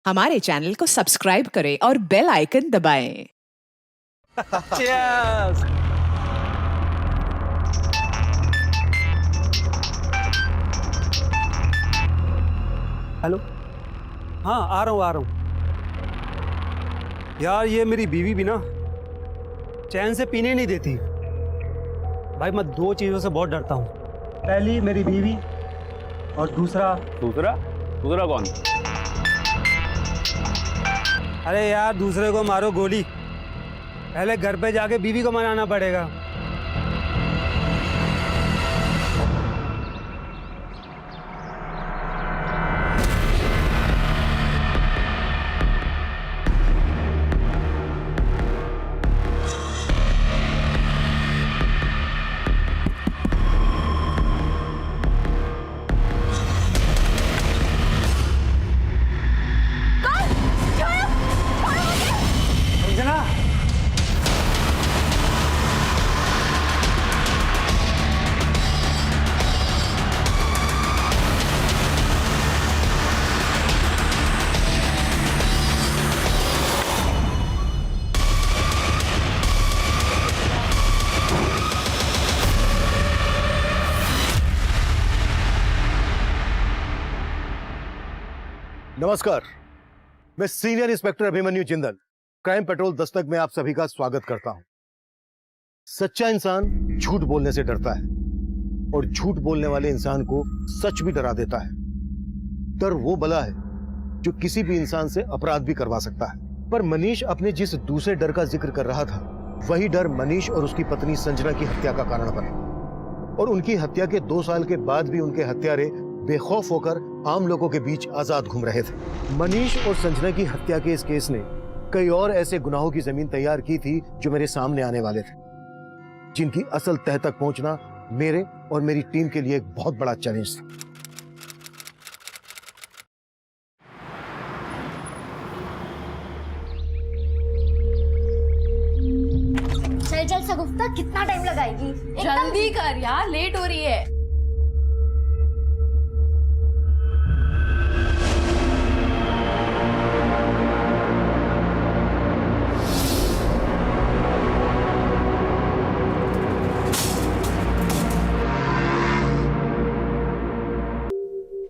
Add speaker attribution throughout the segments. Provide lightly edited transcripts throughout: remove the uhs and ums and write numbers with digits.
Speaker 1: हमारे चैनल को सब्सक्राइब करें और बेल आइकन दबाएं।
Speaker 2: Cheers! हेलो। हाँ, आ रहा हूँ। यार ये मेरी बीवी भी ना चैन से पीने नहीं देती। भाई मैं दो चीज़ों से बहुत डरता हूँ। पहली मेरी बीवी और दूसरा
Speaker 3: कौन?
Speaker 2: अरे यार दूसरे को मारो गोली, पहले घर पे जाके बीवी को मनाना पड़ेगा। अंजना,
Speaker 4: नमस्कार, मैं senior inspector Abhimanyu Jindal crime petrol Dastak में आप सभी का स्वागत करता हूं। सच्चा इंसान झूठ बोलने से डरता है और झूठ बोलने वाले इंसान को सच भी डरा देता है। डर वो बला है जो किसी भी इंसान से अपराध भी करवा सकता है। पर मनीष अपने जिस दूसरे डर का जिक्र कर रहा था, वही डर मनीष और उसकी पत्नी संजना की हत्या का कारण बना और उनकी हत्या के 2 साल के बाद भी उनके हत्यारे बेखौफ होकर आम लोगों के बीच आजाद घूम रहे थे। मनीष और संजना की हत्या के इस केस ने कई और ऐसे गुनाहों की जमीन तैयार की थी जो मेरे सामने आने वाले थे, जिनकी असल तह तक पहुंचना मेरे और मेरी टीम के लिए एक बहुत बड़ा चैलेंज था।
Speaker 5: चल चल शगुफ्ता, कितना टाइम लगाएगी?
Speaker 6: जल्दी कर यार, लेट हो रही है।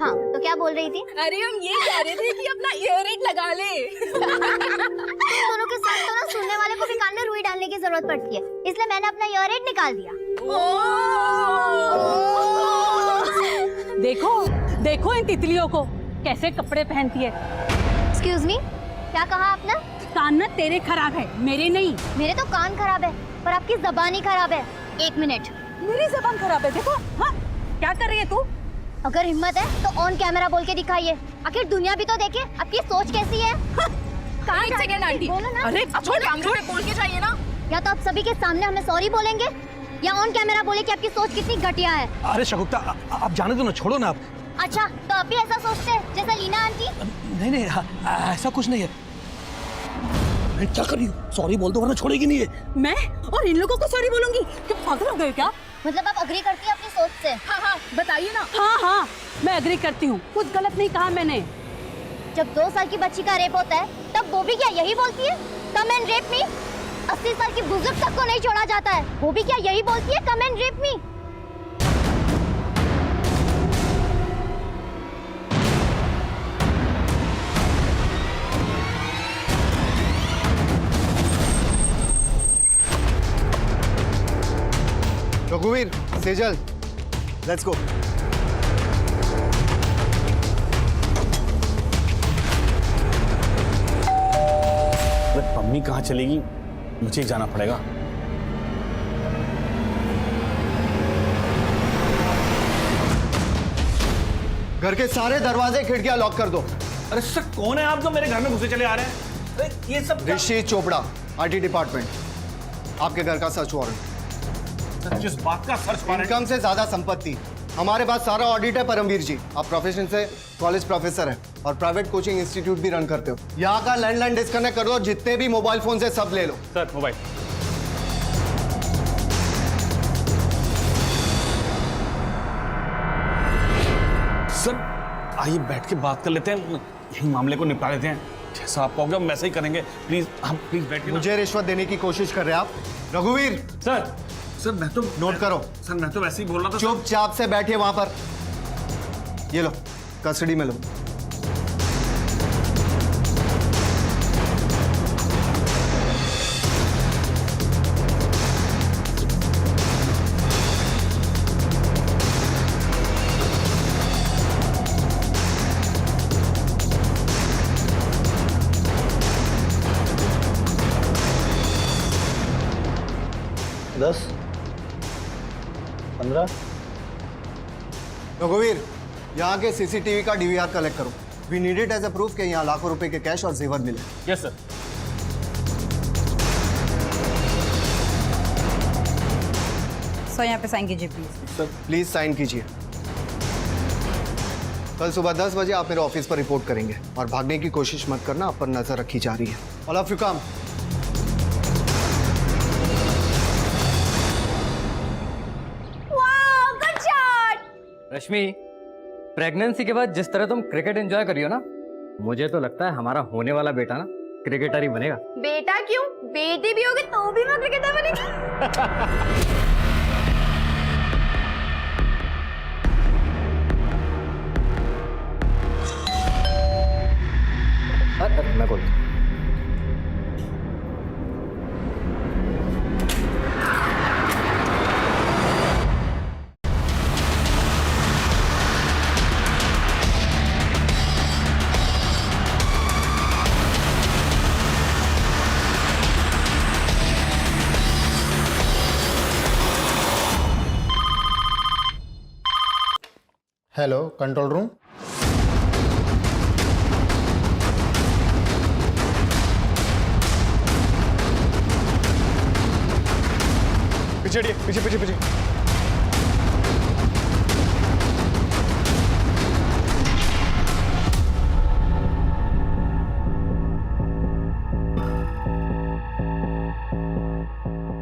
Speaker 5: हाँ, तो क्या बोल रही थी?
Speaker 6: अरे हम ये कह रहे थे कि अपना ईयररिंग लगा ले।
Speaker 5: दोनों के साथ तो ना सुनने वाले को भी कान में रुई डालने की जरूरत पड़ती है, इसलिए मैंने अपना ईयररिंग निकाल दिया।
Speaker 6: देखो देखो इन तितलियों को कैसे कपड़े पहनती है।
Speaker 5: एक्सक्यूज मी, क्या कहा आपने?
Speaker 6: कान ना तेरे खराब है, मेरे नहीं।
Speaker 5: मेरे तो कान खराब है, पर आपकी जबान ही खराब है। 1 मिनट।
Speaker 6: मेरी जबान खराब है, देखो। हाँ, क्या कर रही है तू?
Speaker 5: अगर हिम्मत है तो ऑन कैमरा बोल के दिखाइए, आखिर दुनिया भी तो देखे आपकी सोच कैसी है।
Speaker 6: कहाँ एक सेकंड आंटी।
Speaker 5: बोलो ना।
Speaker 6: अरे छोड़, कैमरे पे बोल के जाइए ना।
Speaker 5: या तो आप सभी के सामने हमें सॉरी बोलेंगे या ऑन कैमरा बोले कि आपकी सोच कितनी घटिया है।
Speaker 7: अरे शगुफ्ता, आप जाने दो ना, छोड़ो ना आप।
Speaker 5: अच्छा, तो आप भी ऐसा सोचते हैं जैसा लीना आंटी?
Speaker 7: नहीं नहीं, ऐसा कुछ नहीं है। मैं क्या कर रही हूँ? सॉरी बोल दो वरना छोड़ेगी नहीं है।
Speaker 6: मैं और इन लोगों को सॉरी बोलूंगी? क्या पागल हो गए क्या?
Speaker 5: मतलब आप अग्री करती है अपनी सोच से?
Speaker 6: हाँ, बताइए ना। हाँ, मैं एग्री करती हूँ, कुछ गलत नहीं कहा मैंने।
Speaker 5: जब 2 साल की बच्ची का रेप होता है तब वो भी क्या यही बोलती है, कम एंड रेप मी? 80 साल की बुजुर्ग तक को नहीं छोड़ा जाता है, वो भी क्या यही बोलती है, कम एंड रेप मी?
Speaker 4: रघुवीर, सेजल, लेट्स गो।
Speaker 7: मम्मी कहाँ चलेगी? मुझे जाना पड़ेगा।
Speaker 4: घर के सारे दरवाजे खिड़कियां लॉक कर दो।
Speaker 7: अरे सर, कौन है आप जो मेरे घर में घुसे चले आ रहे हैं? अरे ये सब
Speaker 4: ऋषि चोपड़ा, आईटी डिपार्टमेंट। आपके घर का सर्च वारंट।
Speaker 7: जिस बात का सर्च वारंट।
Speaker 4: इनकम से ज्यादा संपत्ति। हमारे पास सारा ऑडिट है परमवीर जी। आप प्रोफेशन से कॉलेज प्रोफेसर हैं और प्राइवेट कोचिंग इंस्टीट्यूट भी रन करते हो। यहाँ का लैंडलाइन डिस्कनेक्ट कर दो, जितने भी मोबाइल फोन से सब ले लो।
Speaker 3: Sir mobile.
Speaker 7: सर
Speaker 8: आइए बैठ के बात कर लेते हैं, यही मामले को निपटा लेते हैं। जैसा आप कहोगे हम वैसे ही करेंगे। प्लीज हम प्लीज बैठिए।
Speaker 4: मुझे रिश्वत देने की कोशिश कर रहे हैं आप? रघुवीर,
Speaker 8: सर मैं तो
Speaker 4: नोट करो।
Speaker 8: सर मैं तो वैसे ही बोल रहा था।
Speaker 4: चुपचाप से बैठिए वहां पर। ये लो, कस्टडी में लो। रघुवीर, यहाँ के सीसीटीवी का डीवीआर कलेक्ट करो। We need it as a proof कि यहाँ लाखों रुपए के कैश और जेवर मिले।
Speaker 8: Yes sir.
Speaker 6: सर यहाँ पे साइन कीजिए प्लीज।
Speaker 4: सर प्लीज साइन कीजिए। कल सुबह 10 बजे आप मेरे ऑफिस पर रिपोर्ट करेंगे और भागने की कोशिश मत करना, आप पर नजर रखी जा रही है। All of you come.
Speaker 9: Rashmi, pregnancy के बाद जिस तरह तुम क्रिकेट एंजॉय करियो ना, मुझे तो लगता है हमारा होने वाला बेटा ना क्रिकेटर ही बनेगा।
Speaker 5: बेटा क्यों, बेटी भी होगी तो भी मैं क्रिकेटर बनेगी।
Speaker 9: मैं बोल
Speaker 4: हेलो, कंट्रोल रूम।
Speaker 8: पीछे पीछे पीछे पीछे।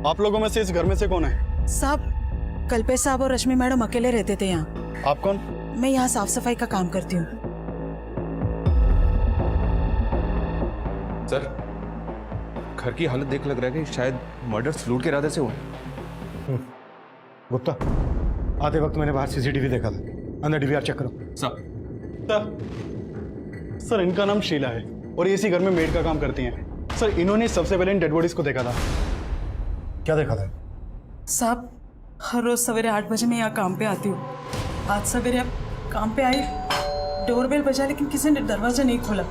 Speaker 8: आप लोगों में से इस घर में से कौन है?
Speaker 10: साहब, कल्पेश साहब और रश्मि मैडम अकेले रहते थे यहाँ।
Speaker 8: आप कौन?
Speaker 10: मैं यहाँ साफ सफाई का काम करती हूँ।
Speaker 11: सर, घर की हालत देख लग रहा है कि शायद मर्डर लूट के इरादे से हुआ।
Speaker 4: गुप्ता, आते वक्त मैंने बाहर सीसीटीवी देखा था। अंदर डीवीआर चेक करो।
Speaker 8: सर इनका नाम शीला है और ये इसी घर में मेड का काम करती हैं। सर इन्होंने सबसे पहले इन डेड बॉडीज को देखा था।
Speaker 4: क्या देखा था?
Speaker 10: साहब, हर रोज सवेरे 8 बजे मैं यहाँ काम पे आती हूँ। आज सवेरे अब काम पे आई, डोरबेल बजा लेकिन किसी ने दरवाजा नहीं खोला।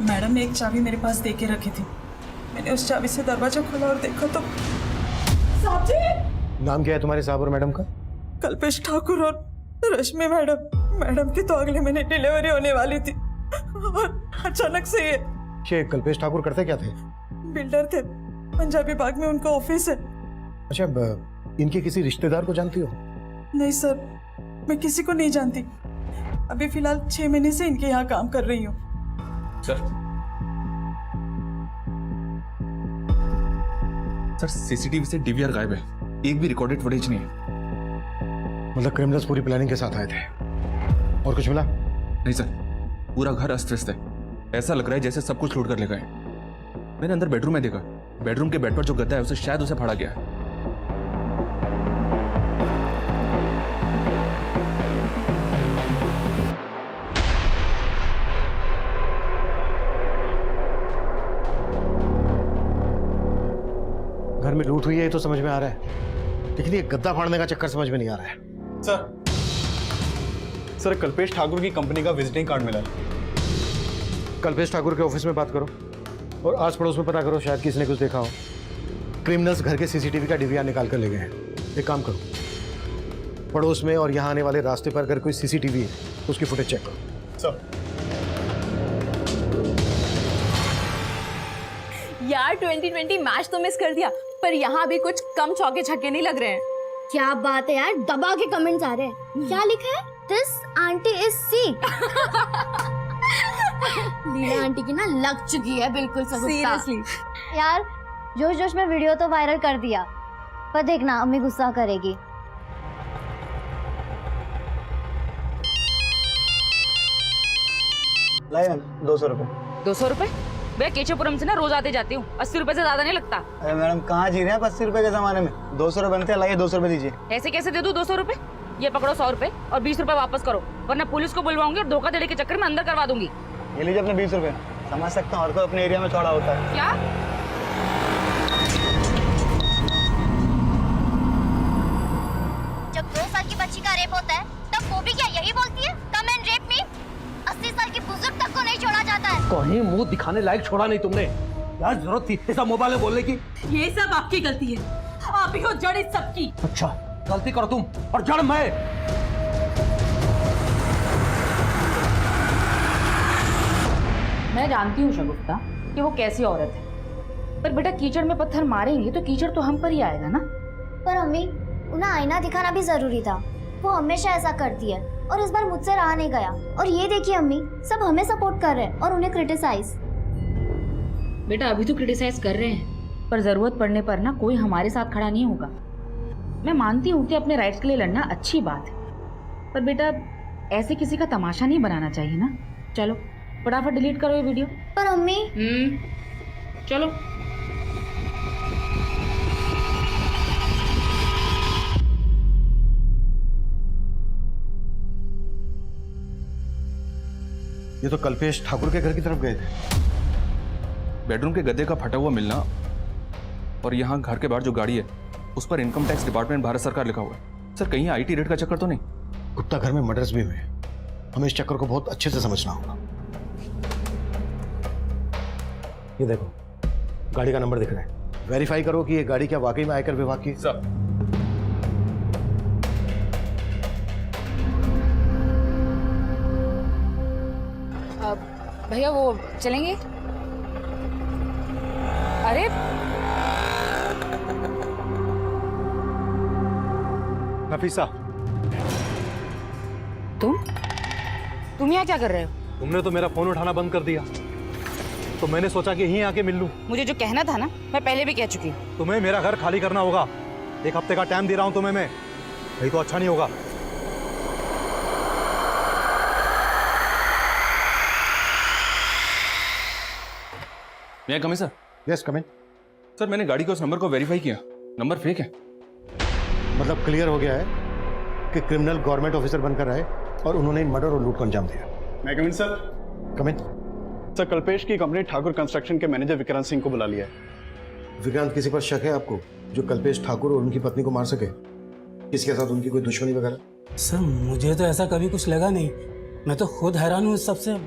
Speaker 10: मैडम ने एक चाबी मेरे पास दे के रखी थी। मैंने उस चाबी से दरवाजा खोला और देखा तो साहब जी।
Speaker 4: नाम क्या है तुम्हारे साहब और मैडम का?
Speaker 10: कल्पेश ठाकुर और रश्मि मैडम। मैडम की तो अगले महीने डिलीवरी होने वाली थी और अचानक से ये
Speaker 4: कल्पेश ठाकुर करते क्या थे?
Speaker 10: बिल्डर थे, पंजाबी बाग में उनका ऑफिस है।
Speaker 4: अच्छा, इनके किसी रिश्तेदार को जानती हो?
Speaker 10: नहीं सर, मैं किसी को नहीं जानती। अभी फिलहाल 6 महीने से इनके यहाँ काम कर रही हूँ।
Speaker 11: सर सीसीटीवी से डीवीआर गायब है, एक भी रिकॉर्डेड फुटेज नहीं है।
Speaker 4: मतलब क्रिमिनल्स पूरी प्लानिंग के साथ आए थे। और कुछ मिला?
Speaker 11: नहीं सर, पूरा घर अस्त व्यस्त है। ऐसा लग रहा है जैसे सब कुछ लूट कर ले गए। मैंने अंदर बेडरूम में देखा, बेडरूम के बेड पर जो गद्दा है उसे शायद उसे फाड़ा गया है।
Speaker 4: घर में लूट हुई है ये तो समझ में आ रहा है, लेकिन ये गद्दा फाड़ने का चक्कर समझ में नहीं आ रहा है।
Speaker 8: सर कल्पेश ठाकुर की कंपनी का विजिटिंग कार्ड मिला है।
Speaker 4: कल्पेश ठाकुर के ऑफिस में बात करो और आस पड़ोस में पता करो, शायद किसी ने कुछ देखा हो। क्रिमिनल्स घर के सीसीटीवी का डीवीआर निकाल कर ले गए हैं। एक काम करो, पड़ोस में और यहाँ आने वाले रास्ते पर अगर कोई सीसीटीवी है तो उसकी फुटेज चेक करो।
Speaker 8: सर
Speaker 6: यार 2020 मैच तो मिस कर दिया, पर यहाँ भी कुछ कम चौके छक्के नहीं लग रहे हैं।
Speaker 5: क्या बात है यार, दबा के कमेंट्स आ रहे हैं। क्या लिखा है? This aunty is sick. Leela aunty की ना लग चुकी है बिल्कुल सब।
Speaker 6: सीरियसली
Speaker 5: यार, जोश जोश में वीडियो तो वायरल कर दिया, पर देखना अम्मी गुस्सा करेगी।
Speaker 2: लाए 200 रुपए।
Speaker 6: 200 रुपए? भैया केशवपुरम से ना रोज आते जाती हूँ, 80 रुपए से ज्यादा नहीं लगता।
Speaker 2: अरे मैडम कहाँ जी रहे हैं 80 रुपए के जमाने में? 200 रुपए बनते हैं, लाइए 200 रुपए दीजिए।
Speaker 6: ऐसे कैसे दे दूँ 200 रुपए? ये पकड़ो 100 रुपए और 20 रुपए वापस करो, वरना पुलिस को बुलवाऊंगी और धोखाधड़ी के चक्कर में अंदर करवा दूंगी।
Speaker 2: ये लीजिए अपने 20 रुपए। समझ सकता हूँ, हर कोई अपने एरिया में चौड़ा होता है।
Speaker 6: क्या?
Speaker 5: जब 2 साल की बच्ची का रेप होता है तब वो भी क्या यही बोलती है, कम एंड रेप मी? 80 साल की बुजुर्ग तक को नहीं छोड़ा जाता है।
Speaker 7: कहीं मुंह दिखाने लायक छोड़ा नहीं तुमने। यार जरूरत थी ऐसा मोबाइल में बोलने की?
Speaker 10: ये सब आपकी गलती है, आप ही हो जड़ इस सब की।
Speaker 7: अच्छा गलती करो तुम और जड़ मैं।
Speaker 6: मैं जानती हूँ शगुफ्ता कि वो कैसी औरत है, पर बेटा कीचड़ में पत्थर मारेंगे तो कीचड़ तो हम पर ही आएगा ना।
Speaker 5: पर अम्मी, उन्हें आईना दिखाना भी जरूरी था। वो हमेशा ऐसा करती है और इस बार मुझसे रहा नहीं गया। और ये देखिए अम्मी, सब हमें सपोर्ट कर रहे हैं और उन्हें क्रिटिसाइज।
Speaker 6: बेटा अभी तो क्रिटिसाइज कर रहे हैं, पर जरूरत पड़ने पर ना कोई हमारे साथ खड़ा नहीं होगा। मैं मानती हूँ कि अपने राइट्स के लिए लड़ना अच्छी बात है, पर बेटा ऐसे किसी का तमाशा नहीं बनाना चाहिए ना। चलो फटाफट डिलीट करो ये वीडियो।
Speaker 5: पर अम्मी,
Speaker 6: चलो।
Speaker 4: ये तो कल्पेश ठाकुर के घर की तरफ गए थे।
Speaker 11: बेडरूम के गद्दे का फटा हुआ मिलना और यहाँ घर के बाहर जो गाड़ी है उस पर इनकम टैक्स डिपार्टमेंट भारत सरकार लिखा हुआ है। सर कहीं IT रेट का चक्कर तो नहीं?
Speaker 4: गुप्ता घर में मर्डर्स भी हुए, हमें इस चक्कर को बहुत अच्छे से समझना होगा। ये देखो गाड़ी का नंबर दिख रहा है, वेरीफाई करो कि ये गाड़ी क्या वाकई में आयकर विभाग की।
Speaker 11: सर
Speaker 6: भैया वो चलेंगे? अरे
Speaker 2: नफीसा,
Speaker 6: तुम यहाँ क्या कर रहे हो?
Speaker 2: तुमने तो मेरा फोन उठाना बंद कर दिया, तो मैंने सोचा कि यहीं आके मिल लूं।
Speaker 6: मुझे जो कहना था ना मैं पहले भी कह चुकी हूँ।
Speaker 2: तुम्हें मेरा घर खाली करना होगा। 1 हफ्ते का टाइम दे रहा हूं तुम्हें मैं, नहीं तो अच्छा नहीं होगा।
Speaker 11: मैं कमी सर?
Speaker 4: यस कम इन।
Speaker 11: सर मैंने गाड़ी के उस नंबर को वेरीफाई किया, नंबर फेक है।
Speaker 4: मतलब क्लियर हो गया है कि क्रिमिनल गवर्नमेंट ऑफिसर बनकर आए और उन्होंने मर्डर और लूट को अंजाम दिया।
Speaker 12: मैं कम इन सर?
Speaker 4: कम इन।
Speaker 12: सर कल्पेश की कंपनी ठाकुर कंस्ट्रक्शन के मैनेजर विक्रांत सिंह को बुला लिया है।
Speaker 4: विक्रांत, किसी पर शक है आपको जो कल्पेश ठाकुर और उनकी पत्नी को मार सके? किसके साथ उनकी कोई दुश्मनी वगैरह?
Speaker 7: सर मुझे तो ऐसा कभी कुछ लगा नहीं, मैं तो खुद हैरान हूँ इस सबसे।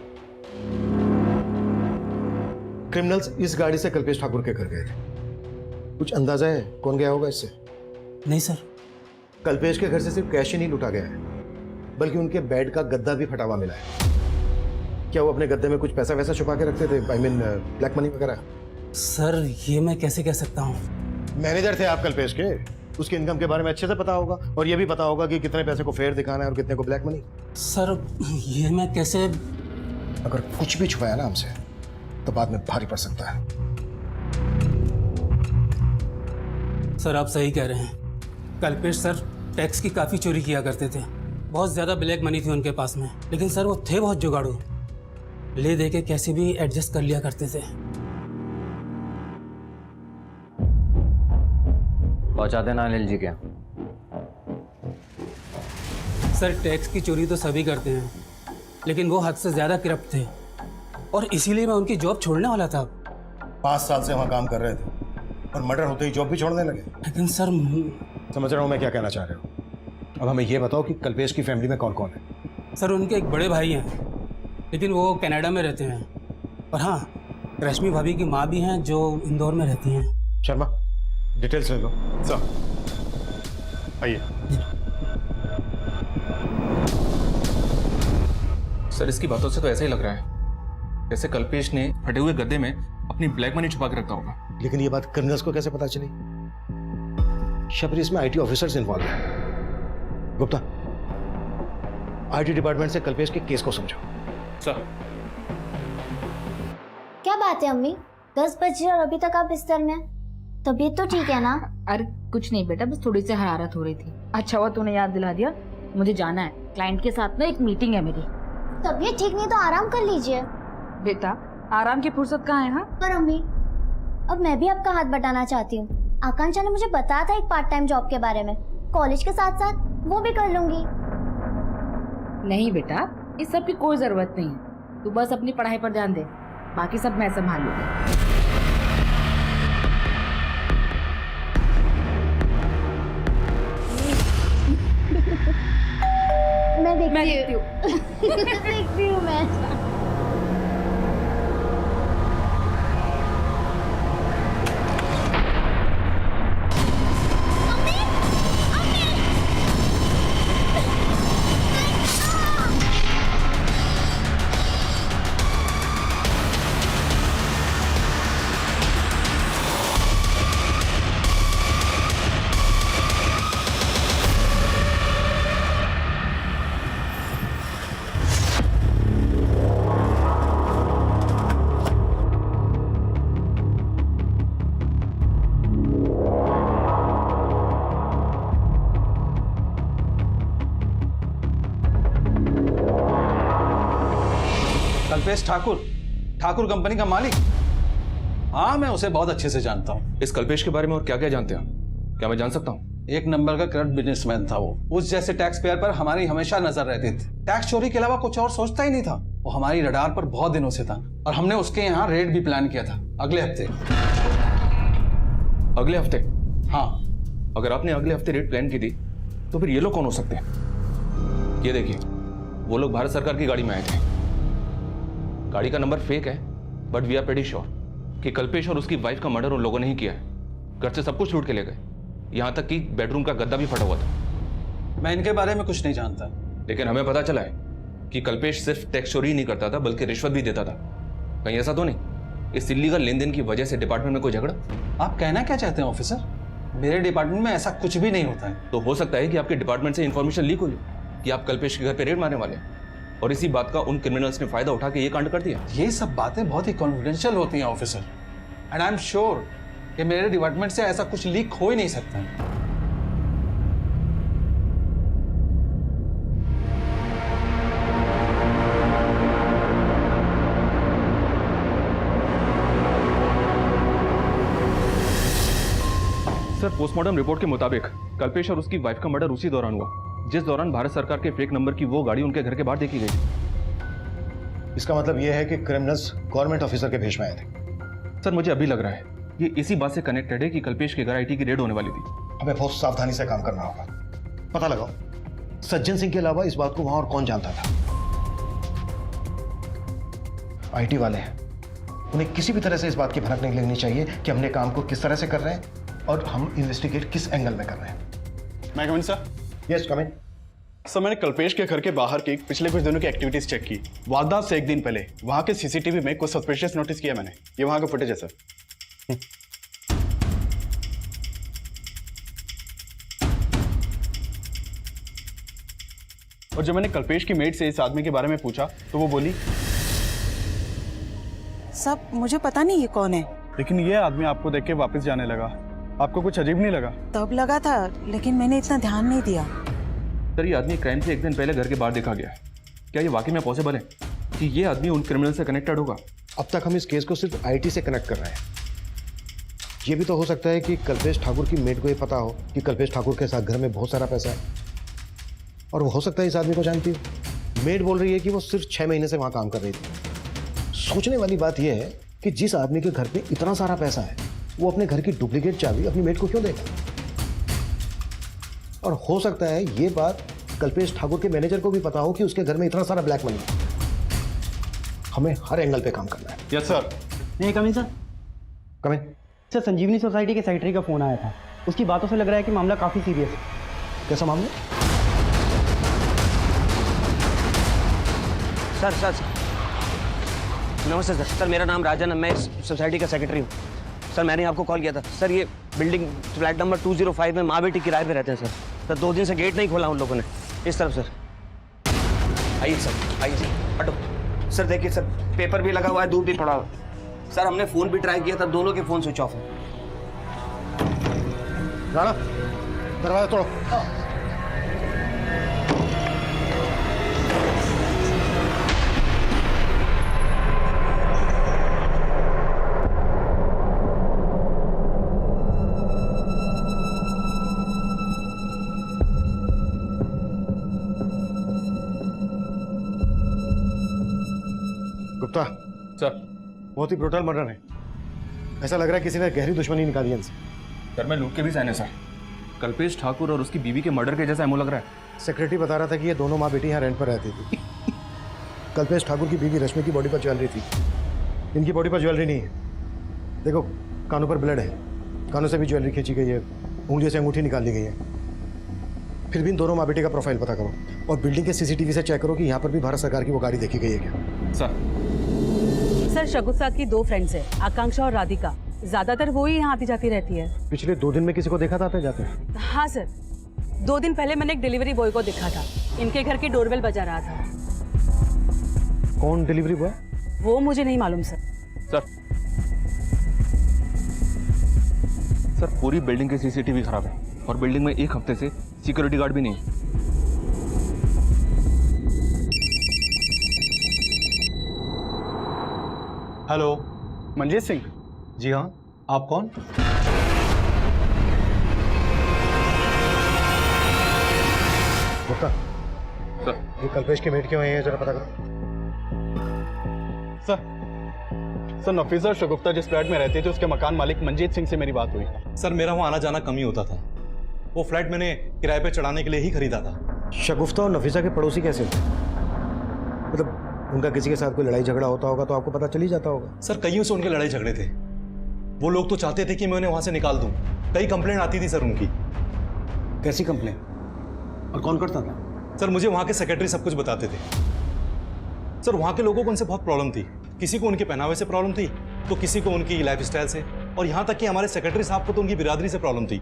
Speaker 4: क्रिमिनल्स इस गाड़ी से कल्पेश ठाकुर के घर गए थे, कुछ अंदाजा है कौन गया होगा इससे?
Speaker 7: नहीं सर।
Speaker 4: कल्पेश के घर से सिर्फ कैश ही नहीं लूटा गया है, बल्कि उनके बेड का गद्दा भी फटा हुआ मिला है। क्या वो अपने गद्दे में कुछ पैसा वैसा छुपा के रखते थे? आई मीन ब्लैक मनी वगैरह?
Speaker 7: सर ये मैं कैसे कह सकता हूँ?
Speaker 4: मैनेजर थे आप कल्पेश के, उसके इनकम के बारे में अच्छे से पता होगा और ये भी पता होगा कि कितने पैसे को फेयर दिखाना है और कितने को ब्लैक मनी।
Speaker 7: सर ये मैं कैसे?
Speaker 4: अगर कुछ भी छुपाया ना हमसे तो बाद में भारी पड़ सकता है।
Speaker 7: सर आप सही कह रहे हैं, कल्पेश सर टैक्स की काफ़ी चोरी किया करते थे, बहुत ज़्यादा ब्लैक मनी थी उनके पास में, लेकिन सर वो थे बहुत जुगाड़ू, ले दे के कैसे भी एडजस्ट कर लिया करते थे।
Speaker 9: पहुंचा देना अनिल जी के।
Speaker 7: सर टैक्स की चोरी तो सभी करते हैं, लेकिन वो हद से ज़्यादा करप्ट थे और इसीलिए मैं उनकी जॉब छोड़ने वाला था।
Speaker 4: 5 साल से वहाँ काम कर रहे थे और मर्डर होते ही जॉब भी छोड़ने लगे।
Speaker 7: लेकिन सर
Speaker 4: समझ रहा हूँ मैं क्या कहना चाह रहे हो। अब हमें ये बताओ कि कल्पेश की फैमिली में कौन कौन है?
Speaker 7: सर उनके एक बड़े भाई हैं, लेकिन वो कनाडा में रहते हैं, और हाँ रश्मि भाभी की माँ भी हैं जो इंदौर में रहती हैं।
Speaker 4: शर्मा डिटेल्स ले लो।
Speaker 12: सर आइए।
Speaker 11: सर इसकी बातों से तो ऐसा ही लग रहा है जैसे कल्पेश ने फटे हुए गद्दे में अपनी ब्लैक मनी छुपा के रखा होगा।
Speaker 4: लेकिन ये बात क्रिमिनल्स को कैसे पता चली? शबरी, इसमें IT ऑफिसर्स इन्वॉल्व हैं। गुप्ता, IT डिपार्टमेंट से कल्पेश के केस को समझो।
Speaker 11: सर
Speaker 5: क्या बात है अम्मी, 10 बजे और अभी तक आप बिस्तर में? तबीयत तो ठीक है ना?
Speaker 6: अरे कुछ नहीं बेटा, बस थोड़ी सी हरारत हो रही थी। अच्छा हुआ तूने याद दिला दिया, मुझे जाना है, क्लाइंट के साथ ना एक मीटिंग है मेरी।
Speaker 5: तबीयत ठीक नहीं तो आराम कर लीजिए।
Speaker 6: बेटा आराम की फुर्सत कहाँ है? हाँ
Speaker 5: पर अम्मी, अब मैं भी आपका हाथ बटाना चाहती हूँ। आकांक्षा ने मुझे बताया था एक पार्ट टाइम जॉब के बारे में, कॉलेज के साथ साथ वो भी कर लूंगी।
Speaker 6: नहीं बेटा, इस सब की कोई जरूरत नहीं है। तू बस अपनी पढ़ाई पर ध्यान दे, बाकी सब मैं संभाल लूंगी।
Speaker 5: मैं
Speaker 6: मैं
Speaker 5: देखती हूँ। देखती हूँ मैं।
Speaker 8: कल्पेश ठाकुर कंपनी का मालिक। हाँ, मैं उसे बहुत अच्छे से जानता हूँ।
Speaker 11: इस कल्पेश के बारे में और क्या क्या जानते हैं आप? क्या मैं जान सकता हूँ?
Speaker 8: एक नंबर का करप्ट बिजनेसमैन था वो। उस जैसे टैक्स पेयर पर हमारी हमेशा नजर रहती थी। टैक्स चोरी के अलावा कुछ और सोचता ही नहीं था। वो हमारी रडार पर बहुत दिनों से था और हमने उसके यहाँ रेड भी प्लान किया था अगले हफ्ते।
Speaker 11: अगले हफ्ते?
Speaker 8: हाँ।
Speaker 11: अगर आपने अगले हफ्ते रेड प्लान की थी तो फिर ये लोग कौन हो सकते हैं? ये देखिए, वो लोग भारत सरकार की गाड़ी में आए थे। गाड़ी का नंबर फेक है, but we are pretty sure कि कल्पेश और उसकी वाइफ का मर्डर उन लोगों ने ही किया है। घर से सब कुछ लूट के ले गए, यहाँ तक कि बेडरूम का गद्दा भी फटा हुआ था।
Speaker 8: मैं इनके बारे में कुछ नहीं जानता,
Speaker 11: लेकिन हमें पता चला है कि कल्पेश सिर्फ टैक्स चोरी नहीं करता था बल्कि रिश्वत भी देता था। कहीं ऐसा तो नहीं इस इल्लीगल लेन देन की वजह से डिपार्टमेंट में कोई झगड़ा?
Speaker 8: आप कहना क्या चाहते हैं ऑफिसर? मेरे डिपार्टमेंट में ऐसा कुछ भी नहीं होता है।
Speaker 11: तो हो सकता है कि आपके डिपार्टमेंट से इंफॉर्मेशन लीक हुई कि आप कल्पेश के घर पे रेड मारने वाले हैं और इसी बात का उन क्रिमिनल्स ने फायदा उठा के ये कांड कर दिया।
Speaker 8: ये सब बातें बहुत ही कॉन्फिडेंशियल होती हैं officer, and I am sure कि मेरे डिपार्टमेंट से ऐसा कुछ लीक हो ही नहीं सकता है।
Speaker 11: सर, पोस्टमार्टम रिपोर्ट के मुताबिक कल्पेश और उसकी वाइफ का मर्डर उसी दौरान हुआ जिस दौरान भारत सरकार के फेक नंबर की वो गाड़ी उनके घर के बाहर देखी गई थी।
Speaker 4: इसका मतलब यह है कि क्रिमिनल्स गवर्नमेंट ऑफिसर के भेष में आए थे।
Speaker 11: सर, मुझे अभी लग रहा है ये इसी बात से कनेक्टेड है कि कल्पेश के घर आईटी की रेड होने वाली थी।
Speaker 4: हमें बहुत सावधानी से काम करना होगा। पता लगाओ सज्जन सिंह के अलावा इस बात को वहां और कौन जानता था। आईटी वाले हैं, उन्हें किसी भी तरह से इस बात की भनक नहीं लगनी चाहिए कि हमने काम को किस तरह से कर रहे हैं और हम इन्वेस्टिगेट किस एंगल में कर रहे हैं।
Speaker 12: मैं कम इन सर?
Speaker 4: यस कम इन।
Speaker 12: सर, मैंने कल्पेश के घर के बाहर की पिछले कुछ दिनों की एक्टिविटीज चेक की। वारदात से एक दिन पहले वहां के सीसीटीवी में कुछ सस्पिशियस नोटिस किया मैंने। ये वहां का फुटेज है सर। और जब मैंने कल्पेश की मेड से इस आदमी के बारे में पूछा तो वो बोली,
Speaker 10: सब मुझे पता नहीं ये कौन है।
Speaker 12: लेकिन ये आदमी आपको देख के वापस जाने लगा। आपको कुछ अजीब नहीं लगा?
Speaker 10: तब लगा था, लेकिन मैंने इतना ध्यान नहीं दिया।
Speaker 11: सर, ये आदमी क्राइम से एक दिन पहले घर के बाहर देखा गया है। क्या ये वाकई में पॉसिबल है कि ये आदमी उन क्रिमिनल से कनेक्टेड होगा?
Speaker 4: अब तक हम इस केस को सिर्फ आईटी से कनेक्ट कर रहे हैं। ये भी तो हो सकता है कि कल्पेश ठाकुर की मेड को ये पता हो कि कल्पेश ठाकुर के साथ घर में बहुत सारा पैसा है और वो हो सकता है इस आदमी को जानती हो। मेड बोल रही है कि वो सिर्फ 6 महीने से वहां काम कर रही थी। सोचने वाली बात यह है कि जिस आदमी के घर पे इतना सारा पैसा है वो अपने घर की डुप्लीकेट चाबी अपनी मेड को क्यों देगा? और हो सकता है ये बात कल्पेश ठाकुर के मैनेजर को भी पता हो कि उसके घर में इतना सारा ब्लैक मनी है। हमें हर एंगल पे काम करना है।
Speaker 12: Yes sir.
Speaker 2: नहीं कम इन सर।
Speaker 4: कम इन।
Speaker 2: सर, संजीवनी सोसाइटी के सेक्रेटरी का फोन आया था। उसकी बातों से लग रहा है कि मामला काफी सीरियस है।
Speaker 4: कैसा मामला?
Speaker 13: सर नमस्ते सर। सर, मेरा नाम राजन है, मैं इस सोसाइटी का सेक्रेटरी हूँ। सर, मैंने आपको कॉल किया था। सर, ये बिल्डिंग फ्लैट नंबर 205 में माँ बेटी किराए पे रहते हैं सर। 2 दिन से गेट नहीं खोला उन लोगों ने। इस तरफ सर। आइए सर, आइए सर, हटो। सर देखिए सर, पेपर भी लगा हुआ है, दूध भी पड़ा हुआ है। सर, हमने फ़ोन भी ट्राई किया था, दोनों के फ़ोन स्विच ऑफ है।
Speaker 4: राणा, दरवाजा तोड़ो।
Speaker 11: सर
Speaker 4: बहुत ही ब्रूटल मर्डर है। ऐसा लग रहा है किसी ने गहरी दुश्मनी निकाली है इनसे।
Speaker 11: सर मैं लूट के भी सहन है सर। कल्पेश ठाकुर और उसकी बीवी के मर्डर के जैसा एमओ लग रहा है।
Speaker 4: सेक्रेटरी बता रहा था कि ये दोनों माँ बेटी यहाँ रेंट पर रहती थी। कल्पेश ठाकुर की बीवी रश्मि की बॉडी पर ज्वेलरी थी, इनकी बॉडी पर ज्वेलरी नहीं है। देखो कानों पर ब्लड है, कानों से भी ज्वेलरी खींची गई है, उंगलियों से अंगूठी निकाल ली गई है। फिर भी इन दोनों माँ बेटी का प्रोफाइल पता करो और बिल्डिंग के सीसीटीवी से चेक करो कि यहाँ पर भी भारत सरकार की वो गाड़ी देखी गई है क्या।
Speaker 10: सर शगुफ्ता की 2 फ्रेंड्स हैं, आकांक्षा और राधिका। ज्यादातर वो ही यहाँ आती जाती रहती है।
Speaker 4: पिछले 2 दिन में किसी को देखा था आते जाते?
Speaker 10: हाँ सर, 2 दिन पहले मैंने एक डिलीवरी बॉय को देखा था, इनके घर की डोरबेल बजा रहा था।
Speaker 4: कौन डिलीवरी बॉय?
Speaker 10: वो मुझे नहीं मालूम सर।
Speaker 11: सर पूरी बिल्डिंग की सीसीटीवी खराब है और बिल्डिंग में 1 हफ्ते से सिक्योरिटी गार्ड भी नहीं है।
Speaker 12: हेलो, मंजीत सिंह।
Speaker 4: जी हाँ, आप कौन? गुप्ता,
Speaker 11: सर
Speaker 4: ये कल्पेश के मेट क्यों है जरा पता करो।
Speaker 12: सर नफीसा और शगुफ्ता जिस फ्लैट में रहती थी उसके मकान मालिक मंजीत सिंह से मेरी बात हुई।
Speaker 14: सर मेरा वहाँ आना जाना कम ही होता था। वो फ्लैट मैंने किराए पे चढ़ाने के लिए ही खरीदा था।
Speaker 4: शगुफ्ता और नफीसा के पड़ोसी कैसे थे? मतलब उनका किसी के साथ कोई लड़ाई झगड़ा होता होगा तो आपको पता चल ही जाता होगा।
Speaker 14: सर कईयों से उनके लड़ाई झगड़े थे। वो लोग तो चाहते थे कि मैं उन्हें वहाँ से निकाल दूँ। कई कंप्लेंट आती थी सर उनकी।
Speaker 4: कैसी कंप्लेंट और कौन करता था?
Speaker 14: सर मुझे वहाँ के सेक्रेटरी सब कुछ बताते थे। सर वहाँ के लोगों को उनसे बहुत प्रॉब्लम थी। किसी को उनके पहनावे से प्रॉब्लम थी तो किसी को उनकी लाइफस्टाइल से, और यहाँ तक कि हमारे सेक्रेटरी साहब को तो उनकी बिरादरी से प्रॉब्लम थी।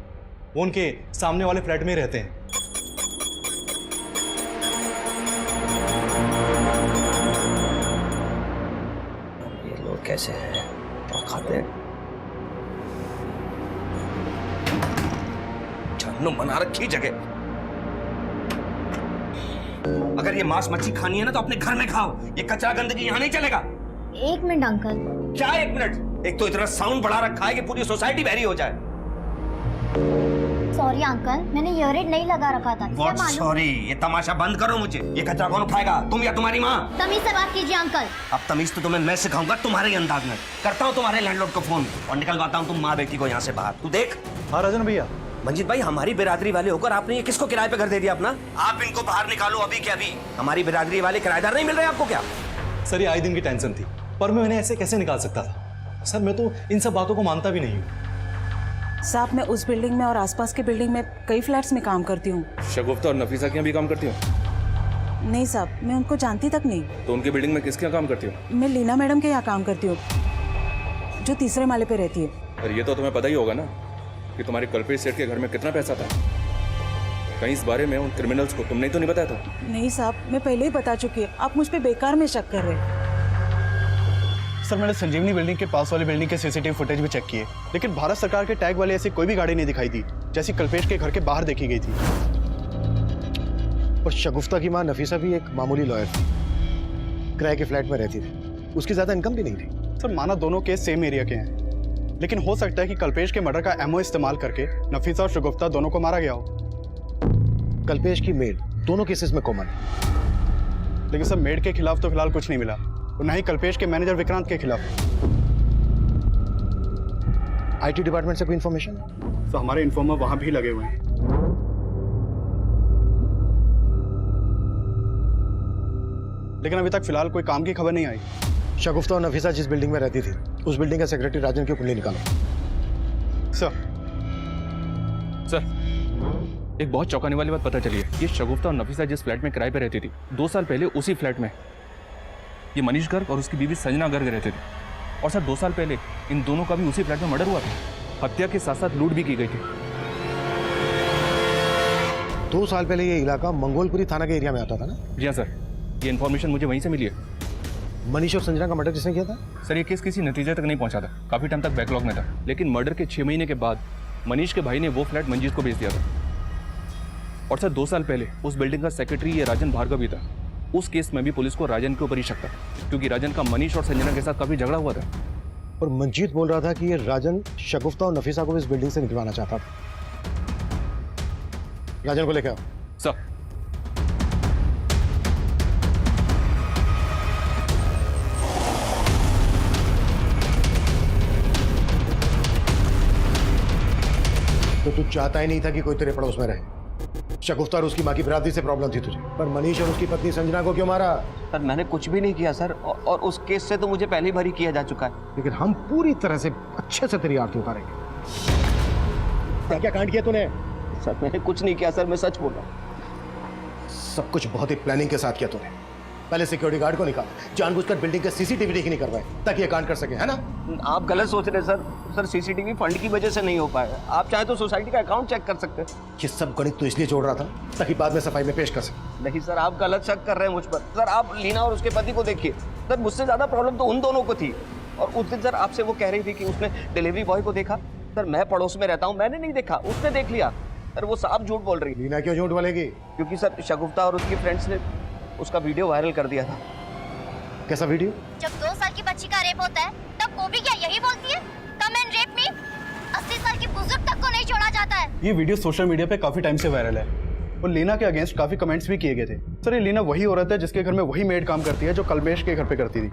Speaker 14: वो उनके सामने वाले फ्लैट में ही रहते हैं।
Speaker 13: ये लोग कैसे हैं, क्या खाते हैं? जहन्नुम बना रखी जगह। अगर ये मांस मच्छी खानी है ना तो अपने घर में खाओ, ये कचरा गंदगी यहाँ नहीं चलेगा।
Speaker 5: 1 मिनट अंकल।
Speaker 13: क्या 1 मिनट? एक तो इतना साउंड बढ़ा रखा है कि पूरी सोसाइटी बहरी हो जाए।
Speaker 5: सॉरी अंकल, मैंने ईयररिंग नहीं लगा रखा था।
Speaker 13: What sorry? ये तमाशा बंद करो मुझे। ये कचरा कौन उठाएगा, तुम या तुम्हारी माँ?
Speaker 5: तमीज से बात कीजिए अंकल।
Speaker 13: अब तमीज तो तुम्हें मैं सिखाऊंगा तुम्हारे ही अंदाज में। करता हूँ तुम्हारे लैंडलॉर्ड को फोन और निकलवाता हूँ तुम माँ बेटी को यहाँ से बाहर। तू देख।
Speaker 4: हाँ राजन भैया।
Speaker 13: मंजीत भाई, हमारी बिरादरी वाले होकर आपने ये किसको किराए पे घर दे दिया अपना? आप इनको बाहर निकालो अभी के अभी। हमारी बिरादरी वाले किराएदार नहीं मिल रहे आपको क्या?
Speaker 14: सर ये आए दिन की टेंशन थी, पर मैं उन्हें ऐसे कैसे निकाल सकता था? सर मैं तो इन सब बातों को मानता भी नहीं हूँ।
Speaker 10: साहब मैं उस बिल्डिंग में और आसपास के बिल्डिंग में कई फ्लैट्स में काम करती हूँ।
Speaker 11: शगुफ्ता और नफीसा के यहाँ भी काम करती हो?
Speaker 10: नहीं साहब, मैं उनको जानती तक नहीं।
Speaker 11: तो उनकी बिल्डिंग में किसके यहाँ काम करती हो?
Speaker 10: मैं लीना मैडम के यहाँ काम करती हूँ, जो 3रे माले पे रहती है।
Speaker 11: और ये तो तुम्हें पता ही होगा ना कि तुम्हारे कल्पेश सेठ के घर में कितना पैसा था। कहीं इस बारे में उन क्रिमिनल्स को तुमने तो नहीं बताया था?
Speaker 10: नहीं साहब, मैं पहले ही बता चुकी है। आप मुझ पे बेकार में शक कर रहे हैं।
Speaker 12: सर मैंने संजीवनी बिल्डिंग के पास वाली बिल्डिंग के सीसीटीवी फुटेज भी चेक किए, लेकिन भारत सरकार के टैग वाली ऐसी कोई भी गाड़ी नहीं दिखाई दी जैसी कल्पेश के घर के बाहर देखी गई थी।
Speaker 4: और शगुफ्ता की माँ नफीसा भी एक मामूली लॉयर थी, किराए के फ्लैट में रहती थी, उसकी ज्यादा इनकम भी नहीं थी।
Speaker 12: सर माना दोनों केस सेम एरिया के हैं, लेकिन हो सकता है कि कल्पेश के मर्डर का एमओ इस्तेमाल करके नफीसा और शगुफ्ता दोनों को मारा गया हो।
Speaker 4: कल्पेश की मेड दोनों केसेस में कॉमन है।
Speaker 12: लेकिन सर मेड के खिलाफ तो फिलहाल कुछ नहीं मिला, और न ही कल्पेश के मैनेजर विक्रांत के खिलाफ।
Speaker 4: आईटी डिपार्टमेंट से कोई इन्फॉर्मेशन?
Speaker 12: तो हमारे इन्फॉर्मर वहां भी लगे हुए हैं। लेकिन अभी तक फिलहाल कोई काम की खबर नहीं आई।
Speaker 4: शगुफ्ता और नफीसा जिस बिल्डिंग में रहती थी उस बिल्डिंग का सेक्रेटरी राजन की कुंडली निकालो।
Speaker 11: सर एक बहुत चौंकाने वाली बात पता चली है। ये शगुफ्ता और नफीसा जिस फ्लैट में किराए पे रहती थी, 2 साल पहले उसी फ्लैट में ये मनीष गर्ग और उसकी बीवी संजना गर्ग रहते थे। और सर 2 साल पहले इन दोनों का भी उसी फ्लैट में मर्डर हुआ था। हत्या के साथ साथ लूट भी की गई थी।
Speaker 4: 2 साल पहले ये इलाका मंगोलपुरी थाना के एरिया में आता था ना?
Speaker 11: जी हाँ सर, ये इन्फॉर्मेशन मुझे वहीं से मिली है।
Speaker 4: मनीष और संजना का मर्डर किसने किया था?
Speaker 11: सर ये केस किसी नतीजे तक नहीं पहुंचा था, काफी टाइम तक बैकलॉग में था। लेकिन मर्डर के 6 महीने के बाद मनीष के भाई ने वो फ्लैट मंजीत को बेच दिया था। और सर 2 साल पहले उस बिल्डिंग का सेक्रेटरी ये राजन भार्गव भी था। उस केस में भी पुलिस को राजन के ऊपर ही शक था, क्योंकि राजन का मनीष और संजना के साथ काफी झगड़ा हुआ था।
Speaker 4: और मंजीत बोल रहा था कि ये राजन शगुफ्ता और नफीसा को इस बिल्डिंग से निकलवाना चाहता था। राजन को लेकर आओ।
Speaker 11: सर
Speaker 4: तू चाहता ही नहीं था कि कोई तेरे पड़ोस में रहे। शगुफ्ता और उसकी माँ की बिरादरी से प्रॉब्लम थी तुझे, पर मनीष और उसकी पत्नी संजना को क्यों मारा?
Speaker 13: सर मैंने कुछ भी नहीं किया सर, और उस केस से तो मुझे पहले ही भरी किया जा चुका है।
Speaker 4: लेकिन हम पूरी तरह से अच्छे से तेरी आरती उतारेंगे। क्या क्या कांड किया तूने?
Speaker 13: सर मैंने कुछ नहीं किया सर, मैं सच बोल रहा हूँ।
Speaker 4: सब कुछ बहुत ही प्लानिंग के साथ किया तूने। पहले सिक्योरिटी गार्ड को निकाला, जानबूझकर बिल्डिंग के सीसीटीवी ठीक नहीं करवाए ताकि ये कांड कर सके, है ना?
Speaker 13: आप गलत सोच रहे सर। सर सीसीटीवी फंड की वजह से नहीं हो पाया। आप चाहे तो सोसाइटी का अकाउंट चेक कर सकते हैं।
Speaker 4: ये सब गणित तो इसलिए जोड़ रहा था ताकि बाद में सफाई में पेश कर सके।
Speaker 13: नहीं सर, आप गलत शक कर रहे हैं मुझ पर। सर आप लीना और उसके पति को देखिए। सर मुझसे ज्यादा प्रॉब्लम तो उन दोनों को थी। और उस दिन सर आपसे वो कह रही थी कि उसने डिलीवरी बॉय को देखा। सर मैं पड़ोस में रहता हूँ, मैंने नहीं देखा, उसने देख लिया। सर वो साफ झूठ बोल रही।
Speaker 4: लीना क्यों झूठ बोलेगी?
Speaker 13: क्योंकि सर शगुफ्ता और उसकी फ्रेंड्स ने उसका वीडियो वायरल कर दिया था।
Speaker 4: कैसा वीडियो?
Speaker 5: जब 2 साल की बच्ची का रेप होता है तब वो भी क्या यही बोलती है, कम एंड रेप मी? 80 साल की बुजुर्ग तक को नहीं छोड़ा जाता है।
Speaker 12: ये वीडियो सोशल मीडिया पे काफी टाइम से वायरल है और लीना के अगेंस्ट काफी कमेंट्स भी किए गए थे। सर ये लीना वही औरत है जिसके घर में वही मेड काम करती है जो कल्पेश के घर पे करती थी।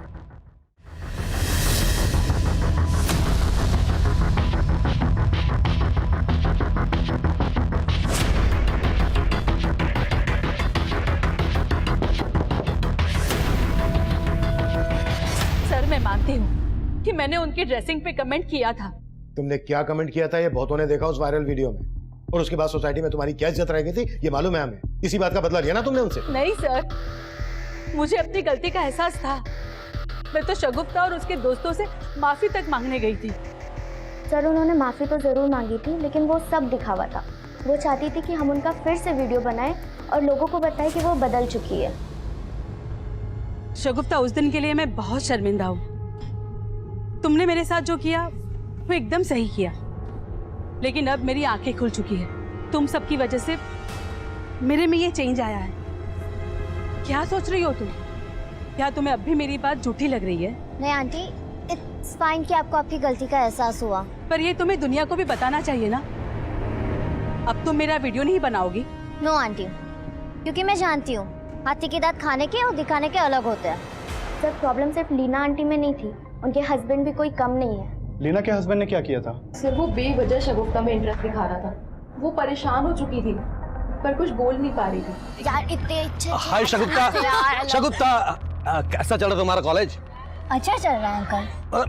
Speaker 10: मैं मानती हूँ कि मैंने उनकी ड्रेसिंग पे कमेंट किया था।
Speaker 4: तुमने क्या कमेंट किया था ये बहुतों ने देखा उस वायरल वीडियो में, और उसके बाद सोसाइटी में तुम्हारी क्या इज्जत रह गई थी ये मालूम है हमें। इसी बात का बदला लिया ना तुमने उनसे?
Speaker 10: नहीं सर, मुझे अपनी गलती का एहसास था। मैं तो शगुफ्ता और उसके दोस्तों से माफी तक मांगने गई थी।
Speaker 5: सर उन्होंने माफी तो जरूर मांगी थी, लेकिन वो सब दिखावा था। वो चाहती थी कि हम उनका फिर से वीडियो बनाएं और लोगों को बताएं कि वो बदल चुकी है।
Speaker 10: शगुफ्ता उस दिन के लिए मैं बहुत शर्मिंदा हूँ। तुमने मेरे साथ जो किया वो एकदम सही किया, लेकिन अब मेरी आंखें खुल चुकी है। तुम सबकी वजह से मेरे में ये चेंज आया है। क्या सोच रही हो तुम? क्या तुम्हें अब भी मेरी बात झूठी लग रही है?
Speaker 5: नहीं आंटी, इट्स फाइन कि आपको आपकी गलती का एहसास हुआ,
Speaker 10: पर ये तुम्हें दुनिया को भी बताना चाहिए ना। अब तुम मेरा वीडियो नहीं बनाओगी?
Speaker 5: नो आंटी, क्योंकि मैं जानती हूँ हाथी के दांत खाने के और दिखाने के अलग होते हैं। सर प्रॉब्लम सिर्फ लीना आंटी में नहीं थी, उनके हस्बैंड भी कोई कम नहीं है।
Speaker 12: लीना के हस्बैंड ने क्या किया था?
Speaker 15: सर वो बेवजह शगुफ्ता में इंटरेस्ट दिखा रहा था। वो परेशान हो चुकी थी पर कुछ बोल नहीं पा रही थी।
Speaker 5: यार इतने अच्छे।
Speaker 13: हाय शगुफ्ता। शगुफ्ता कैसा चल रहा तुम्हारा कॉलेज?
Speaker 5: अच्छा चल रहा है uncle.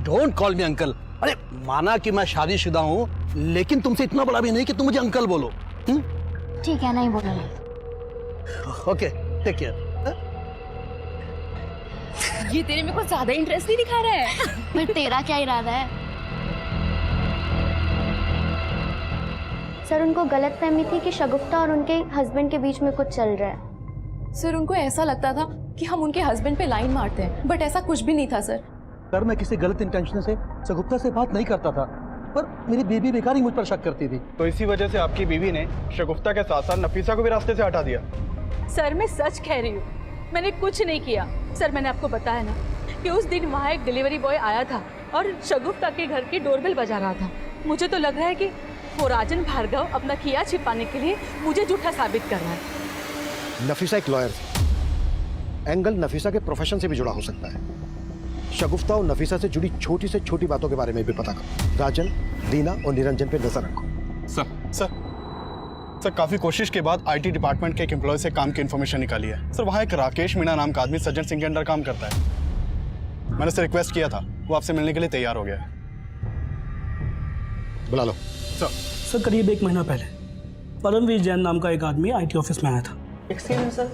Speaker 13: Don't call me uncle. अरे माना कि मैं शादीशुदा हूँ, लेकिन तुमसे इतना बड़ा भी नहीं कि तुम मुझे अंकल बोलो।
Speaker 5: ठीक है, नहीं बोलूंगी।
Speaker 13: Okay take care.
Speaker 15: ये तेरे में कुछ ज्यादा इंटरेस्ट नहीं दिखा रहा है।
Speaker 5: फिर तेरा क्या इरादा है? सर उनको गलतफहमी थी कि शगुफ्ता और उनके हस्बैंड के बीच में कुछ चल रहा है।
Speaker 15: सर उनको ऐसा लगता था कि हम उनके हस्बैंड पे लाइन मारते हैं, बट ऐसा कुछ भी नहीं था सर।
Speaker 8: सर मैं किसी गलत इंटेंशन से शगुफ्ता से बात नहीं करता था, पर मेरी बेबी बेकार ही मुझ पर शक करती थी।
Speaker 12: तो इसी वजह से आपकी बीवी ने शगुफ्ता के साथ साथ नफीसा को भी रास्ते से हटा दिया।
Speaker 10: सर मैं सच कह रही हूँ, मैंने कुछ नहीं किया। सर मैंने आपको बताया ना कि उस दिन वहाँ एक डिलीवरी बॉय आया था और शगुफ्ता के घर की डोरबेल बजा रहा था। मुझे तो लग रहा है कि वो राजन भार्गव अपना किया छिपाने के लिए मुझे झूठा साबित कर रहा है।
Speaker 4: नफीसा एक लॉयर थी, एंगल नफीसा के प्रोफेशन से भी जुड़ा हो सकता है। शगुफ्ता और नफीसा से जुड़ी छोटी से छोटी बातों के बारे में भी पता करो। राजन, लीना और निरंजन पे नजर रखो।
Speaker 12: सर काफी कोशिश के बाद आईटी डिपार्टमेंट के एक एम्प्लॉय से काम की इन्फॉर्मेशन निकाली है। सर वहाँ एक राकेश मीणा नाम का आदमी सज्जन सिंह के अंडर काम करता है। मैंने उससे रिक्वेस्ट किया था, वो आपसे मिलने के लिए तैयार हो गया है।
Speaker 4: बुला लो।
Speaker 7: सर करीब 1 महीना पहले परमवीर जैन नाम का एक आदमी आईटी ऑफिस में आया था।
Speaker 11: एक्सक्यूज सर,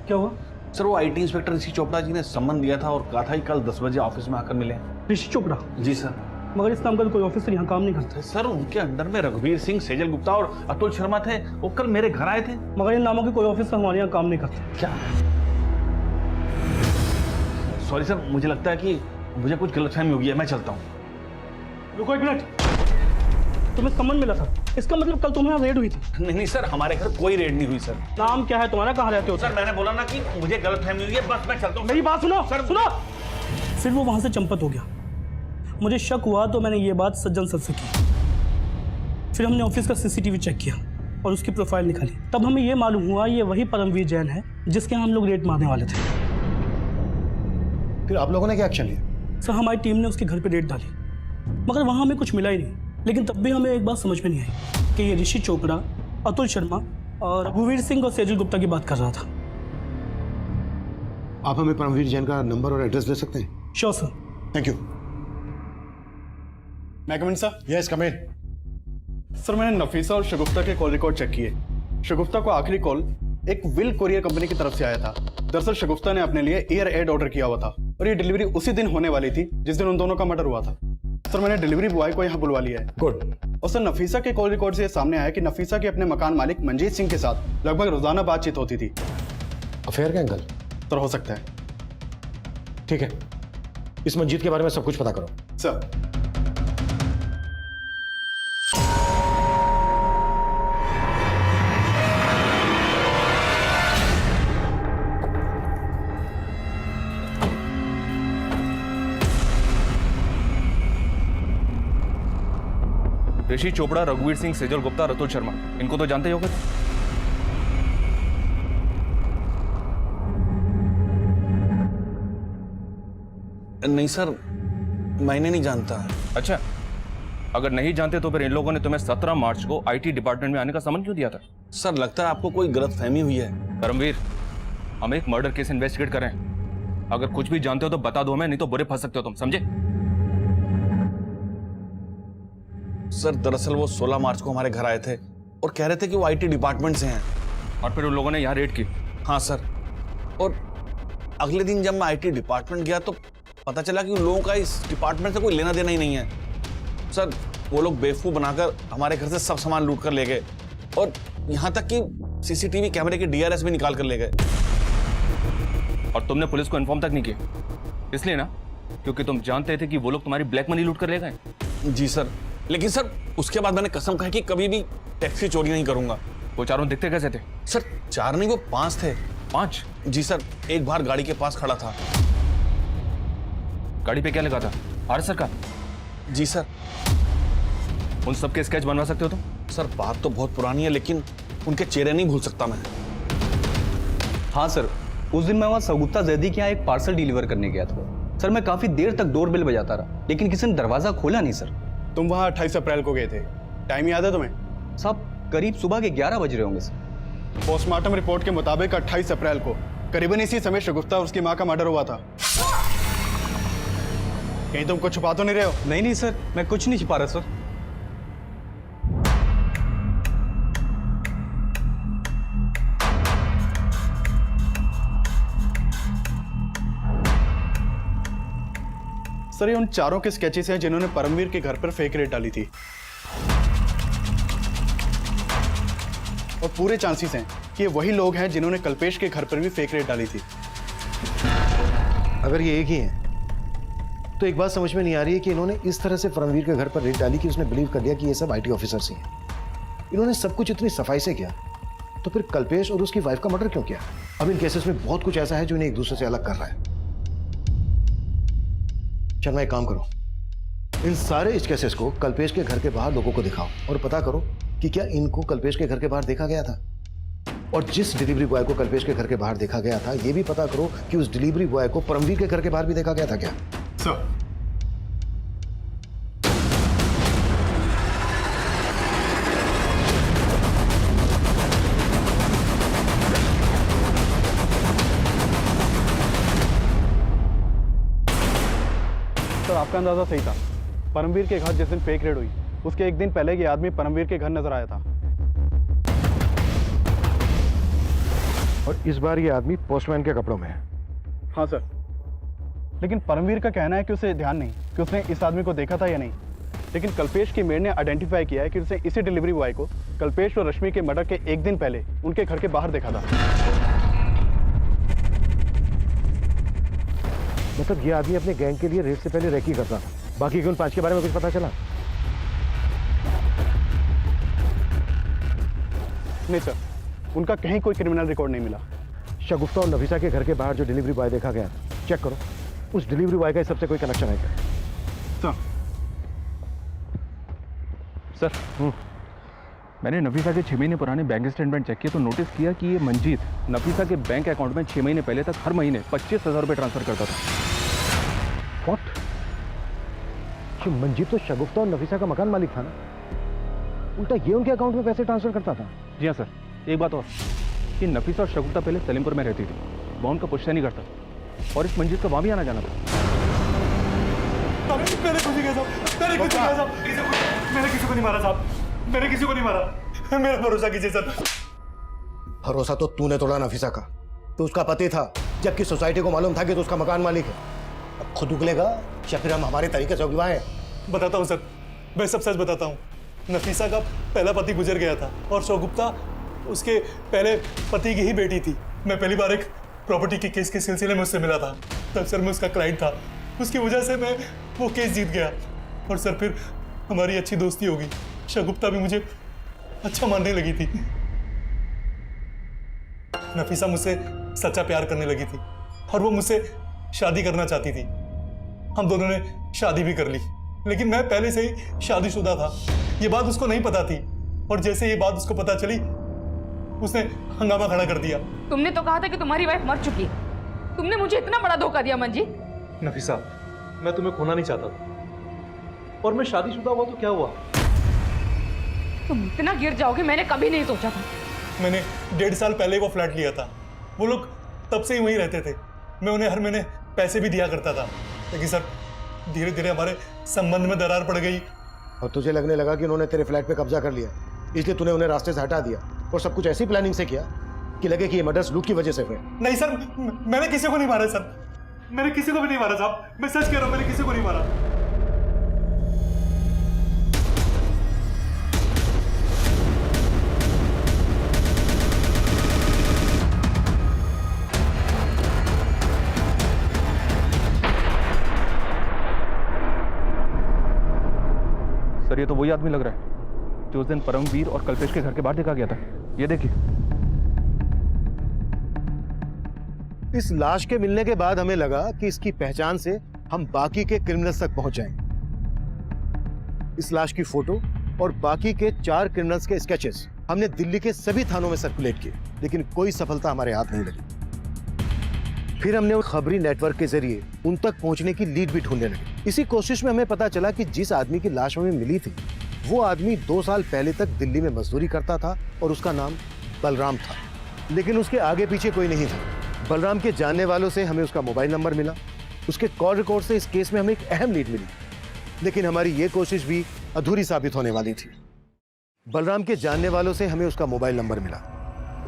Speaker 7: क्या हुआ?
Speaker 11: सर वो आईटी इंस्पेक्टर ऋषि चोपड़ा जी ने सम्मन दिया था और कहा था कि कल 10 बजे ऑफिस में आकर मिले।
Speaker 7: ऋषि चोपड़ा?
Speaker 11: जी सर।
Speaker 7: मगर इस नाम का कोई ऑफिसर यहाँ काम नहीं करता।
Speaker 11: सर उनके अंडर में रघुवीर सिंह, सेजल गुप्ता और अतुल शर्मा थे, वो कल मेरे घर आए थे।
Speaker 7: मगर इन नामों के कोई ऑफिसर हमारे यहाँ काम नहीं करते।
Speaker 11: क्या? सॉरी सर, मुझे लगता है कि मुझे कुछ गलतफहमी हो गई है, मैं चलता हूँ।
Speaker 7: रुको 1 मिनट, तुम्हें सम्मन मिला था, इसका मतलब कल तुम्हारे रेड हुई थी?
Speaker 11: नहीं सर, हमारे घर कोई रेड नहीं हुई सर।
Speaker 7: नाम क्या है तुम्हारा, कहाँ रहते हो?
Speaker 11: सर मैंने बोला ना कि मुझे गलतफहमी हुई है, बस मैं चलता हूँ।
Speaker 7: मेरी बात सुनो
Speaker 11: सर,
Speaker 7: सुनो। फिर वो वहां से चंपत हो गया। मुझे शक हुआ तो मैंने ये बात सज्जन सर से की। फिर हमने ऑफिस का सीसीटीवी चेक किया और उसकी प्रोफाइल निकाली। तब हमें ये मालूम हुआ ये वही परमवीर जैन है जिसके यहाँ हम लोग रेड मारने वाले थे।
Speaker 4: फिर आप लोगों ने क्या एक्शन लिया?
Speaker 7: सर हमारी टीम ने उसके घर पे रेड डाली, मगर वहाँ हमें कुछ मिला ही नहीं। लेकिन तब भी हमें एक बात समझ में नहीं आई, कि ये ऋषि चोपड़ा, अतुल शर्मा और रघुवीर सिंह और सेजल गुप्ता की बात कर रहा था।
Speaker 4: आप हमें परमवीर जैन का नंबर और एड्रेस दे सकते हैं?
Speaker 7: Sure sir.
Speaker 12: Thank you. मैं कम इन सर?
Speaker 4: यस कम इन।
Speaker 12: सर मैंने नफीसा और शगुफ्ता के कॉल रिकॉर्ड चेक किए। शगुफ्ता को आखिरी कॉल एक विल कुरियर कंपनी की तरफ से आया था। दरअसल शगुफ्ता ने अपने लिए एयर एड ऑर्डर किया हुआ था और ये डिलीवरी उसी दिन होने वाली थी जिस दिन उन दोनों का मर्डर हुआ था। सर मैंने डिलीवरी बॉय को यहाँ बुलवा लिया है।
Speaker 4: गुड।
Speaker 12: और सर नफीसा के कॉल रिकॉर्ड से सामने आया कि नफीसा के अपने मकान मालिक मंजीत सिंह के साथ लगभग रोजाना बातचीत होती थी।
Speaker 4: अफेयर का एंगल?
Speaker 12: सर हो सकता है।
Speaker 4: ठीक है, इस मंजीत के बारे में सब कुछ पता करो।
Speaker 12: सर
Speaker 11: ऋषि चोपड़ा, रघुवीर सिंह, सेजल गुप्ता, अतुल शर्मा, इनको तो जानते ही होगे।
Speaker 14: नहीं सर, मैंने नहीं जानता।
Speaker 11: अच्छा, अगर नहीं जानते तो फिर इन लोगों ने तुम्हें 17 मार्च को आईटी डिपार्टमेंट में आने का समन क्यों दिया था?
Speaker 14: सर लगता है आपको कोई गलतफहमी हुई है।
Speaker 11: परमवीर, हम एक मर्डर केस इन्वेस्टिगेट कर रहे हैं। अगर कुछ भी जानते हो तो बता दो हमें, नहीं तो बुरे फंस सकते हो तुम, समझे?
Speaker 14: सर दरअसल वो 16 मार्च को हमारे घर आए थे और कह रहे थे कि वो आईटी डिपार्टमेंट से हैं।
Speaker 11: और फिर उन लोगों ने यहाँ रेड की?
Speaker 14: हाँ सर, और अगले दिन जब मैं आईटी डिपार्टमेंट गया तो पता चला कि उन लोगों का इस डिपार्टमेंट से कोई लेना देना ही नहीं है। सर वो लोग बेवकूफ़ बनाकर हमारे घर से सब सामान लूट कर ले गए और यहाँ तक कि सीसीटीवी कैमरे के डीआरएस भी निकाल कर ले गए।
Speaker 11: और तुमने पुलिस को इन्फॉर्म तक नहीं किया, इसलिए ना क्योंकि तुम जानते थे कि वो लोग तुम्हारी ब्लैक मनी लूट कर ले गए?
Speaker 14: जी सर, लेकिन सर उसके बाद मैंने कसम खाई कि कभी भी टैक्सी चोरी नहीं करूंगा।
Speaker 11: वो चारों दिखते कैसे थे?
Speaker 14: सर 4 नहीं, वो 5 थे।
Speaker 11: 5?
Speaker 14: जी सर, एक बार गाड़ी के पास खड़ा था।
Speaker 11: गाड़ी पे क्या लगा था? आरएसआर का?
Speaker 14: जी सर।
Speaker 11: उन सब के स्केच बनवा सकते हो तुम?
Speaker 14: सर बात तो बहुत पुरानी है लेकिन उनके चेहरे नहीं भूल सकता मैं।
Speaker 16: हाँ सर, उस दिन मैं वहाँ सगुप्ता जैदी के यहाँ एक पार्सल डिलीवर करने गया था। सर मैं काफी देर तक डोरबेल बजाता रहा लेकिन किसी ने दरवाजा खोला नहीं सर।
Speaker 12: तुम वहाँ 28 अप्रैल को गए थे, टाइम याद है तुम्हें?
Speaker 16: साहब करीब सुबह के 11 बज रहे होंगे सर।
Speaker 12: पोस्टमार्टम रिपोर्ट के मुताबिक 28 अप्रैल को करीबन इसी समय शगुफ्ता और उसकी माँ का मर्डर हुआ था। कहीं तुम कुछ छुपा तो नहीं रहे हो?
Speaker 16: नहीं सर, मैं कुछ नहीं छिपा रहा सर।
Speaker 12: सर ये उन चारों के स्केचेस हैं जिन्होंने परमवीर के घर पर फेक रेड डाली थी और पूरे चांसेस हैं कि ये वही लोग हैं जिन्होंने कल्पेश के घर पर भी फेक रेड डाली थी।
Speaker 4: अगर ये एक ही हैं तो एक बात समझ में नहीं आ रही है कि इन्होंने इस तरह से परमवीर के घर पर रेड डाली कि उसने बिलीव कर लिया कि ये सब आईटी ऑफिसर्स ही हैं। इन्होंने सब कुछ इतनी सफाई से किया तो फिर कल्पेश और उसकी वाइफ का मर्डर क्यों किया? अब इन केसेस में बहुत कुछ ऐसा है जो इन्हें एक दूसरे से अलग कर रहा है। चल मैं एक काम करो, इन सारे इस केसेस को कल्पेश के घर के बाहर लोगों को दिखाओ और पता करो कि क्या इनको कल्पेश के घर के बाहर देखा गया था। और जिस डिलीवरी बॉय को कल्पेश के घर के बाहर देखा गया था ये भी पता करो कि उस डिलीवरी बॉय को परमवीर के घर के बाहर भी देखा गया था क्या?
Speaker 12: सर आपका अंदाजा सही था। परमवीर के घर जिस दिन फेक रेड हुई उसके एक दिन पहले ये आदमी परमवीर के घर नजर आया था
Speaker 4: और इस बार ये आदमी पोस्टमैन के कपड़ों में है।
Speaker 12: हाँ सर, लेकिन परमवीर का कहना है कि उसे ध्यान नहीं कि उसने इस आदमी को देखा था या नहीं, लेकिन कल्पेश की मेड ने आइडेंटिफाई किया है कि उसने इसी डिलीवरी बॉय को कल्पेश और रश्मि के मर्डर के एक दिन पहले उनके घर के बाहर देखा था।
Speaker 4: मतलब ये आदमी अपने गैंग के लिए रेड से पहले रेकी करता, बाकी के उन 5 के बारे में कुछ पता चला?
Speaker 12: नहीं सर, उनका कहीं कोई क्रिमिनल रिकॉर्ड नहीं मिला।
Speaker 4: शगुफ्ता और नफीसा के घर के बाहर जो डिलीवरी बॉय देखा गया चेक करो, उस डिलीवरी बॉय का इस सबसे कोई कनेक्शन है क्या?
Speaker 11: सर मैंने नफीसा के 6 महीने पुराने बैंक स्टेटमेंट चेक किए तो नोटिस किया कि ये मंजीत नफीसा के बैंक अकाउंट में 6 महीने पहले तक हर महीने 25,000 रुपये ट्रांसफर करता था।
Speaker 4: व्हाट? मंजीत तो शगुफ्ता और नफीसा का मकान मालिक था ना? उल्टा ये उनके अकाउंट में पैसे ट्रांसफर करता था।
Speaker 11: जी हाँ सर। एक बात और कि नफीसा और शगुफ्ता पहले सलीमपुर में रहती थी, वहाँ उनका पुश्ता नहीं करता और इस मंजिल का वहाँ भी आना जाना था।
Speaker 14: मैंने कुछ नहीं किया साहब, मैंने कुछ नहीं किया साहब, मैंने किसी को नहीं मारा साहब, मैंने किसी को नहीं मारा, मेरा भरोसा कीजिए सर।
Speaker 4: भरोसा तो तूने तोड़ा नफीसा का, तो उसका पति था, जबकि सोसाइटी को मालूम था कि तो उसका मकान मालिक है। अब खुद उगलेगा या फिर हम हमारे तरीके से उगलवाएं?
Speaker 14: बताता हूँ सर, मैं सब सच बताता हूँ। नफीसा का पहला पति गुजर गया था और शगुफ्ता उसके पहले पति की ही बेटी थी। मैं पहली बार एक प्रॉपर्टी के केस के सिलसिले में उससे मिला था, तब सर मैं उसका क्लाइंट था। उसकी वजह से मैं वो केस जीत गया और सर फिर हमारी अच्छी दोस्ती हो गई। शगुफ्ता भी मुझे अच्छा मानने लगी थी। नफीसा मुझसे सच्चा प्यार करने लगी थी और वो मुझसे शादी करना चाहती थी। हम दोनों ने शादी भी कर ली, लेकिन मैं पहले से ही शादीशुदा था। ये बात उसको नहीं पता थी और जैसे ये बात उसको पता चली उसने हंगामा खड़ा कर दिया।
Speaker 6: तुमने तो कहा था कि तुम्हारी वाइफ मर चुकी है। तुमने मुझे इतना बड़ा धोखा दिया मंजीत।
Speaker 14: नफीसा, मैं तुम्हें खोना नहीं चाहता था और मैं शादीशुदा हुआ तो क्या हुआ?
Speaker 6: तुम इतना गिर जाओगे मैंने कभी नहीं सोचा था।
Speaker 14: मैंने 1.5 साल पहले वो फ्लैट लिया था। वो लोग तब से ही वहीं रहते थे। मैं उन्हें हर महीने पैसे भी दिया करता था, लेकिन सर धीरे धीरे हमारे संबंध में दरार पड़ गई।
Speaker 4: और तुझे लगने लगा कि उन्होंने तेरे फ्लैट पे कब्जा कर लिया, इसलिए तूने उन्हें रास्ते से हटा दिया और सब कुछ ऐसी प्लानिंग से किया कि लगे कि ये मर्डर्स लूट की वजह से हुए।
Speaker 14: नहीं सर, मैंने किसी को नहीं मारा सर, मैंने किसी को भी नहीं मारा साहब, मैं सच कह रहा हूं, मैंने किसी को नहीं मारा।
Speaker 11: सर ये तो वही आदमी लग रहा है जो उस दिन परमवीर और कल्पेश के घर के बाहर देखा गया था। ये देखिए।
Speaker 4: इस लाश के मिलने के बाद हमें लगा कि इसकी पहचान से हम बाकी के क्रिमिनल्स तक पहुंच जाएंगे। इस लाश की फोटो और बाकी के 4 क्रिमिनल्स के स्केचेस हमने दिल्ली के सभी थानों में सर्कुलेट किए, लेकिन कोई सफलता हमारे हाथ नहीं लगी। फिर हमने उन खबरी नेटवर्क के जरिए उन तक पहुंचने की लीड भी ढूंढने लगे। इसी कोशिश में हमें पता चला कि जिस आदमी की लाश हमें मिली थी वो आदमी 2 साल पहले तक दिल्ली में मजदूरी करता था और उसका नाम बलराम था, लेकिन उसके आगे पीछे कोई नहीं था। बलराम के जानने वालों से हमें उसका मोबाइल नंबर मिला, उसके कॉल रिकॉर्ड से इस केस में हमें एक अहम लीड मिली, लेकिन हमारी ये कोशिश भी अधूरी साबित होने वाली थी। बलराम के जानने वालों से हमें उसका मोबाइल नंबर मिला,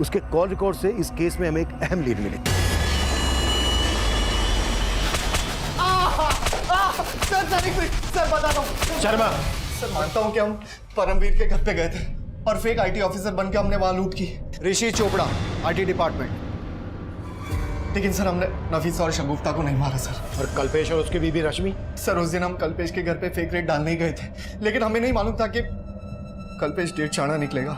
Speaker 4: उसके कॉल रिकॉर्ड से इस केस में हमें एक अहम लीड मिली।
Speaker 12: सर बताता हूँ।
Speaker 4: शर्मा,
Speaker 12: सर मानता हूँ कि हम परमवीर के घर पे गए थे और फेक आईटी ऑफिसर बन के हमने वहां लूट की। ऋषि चोपड़ा, आईटी डिपार्टमेंट। लेकिन सर हमने नफीसा और शगुफ्ता को नहीं मारा सर।
Speaker 4: और कल्पेश और उसकी बीबी रश्मि?
Speaker 12: सर उस दिन हम कल्पेश के घर पे फेक रेड डालने ही गए थे, लेकिन हमें नहीं मालूम था कि कल्पेश डेढ़ चाणा निकलेगा।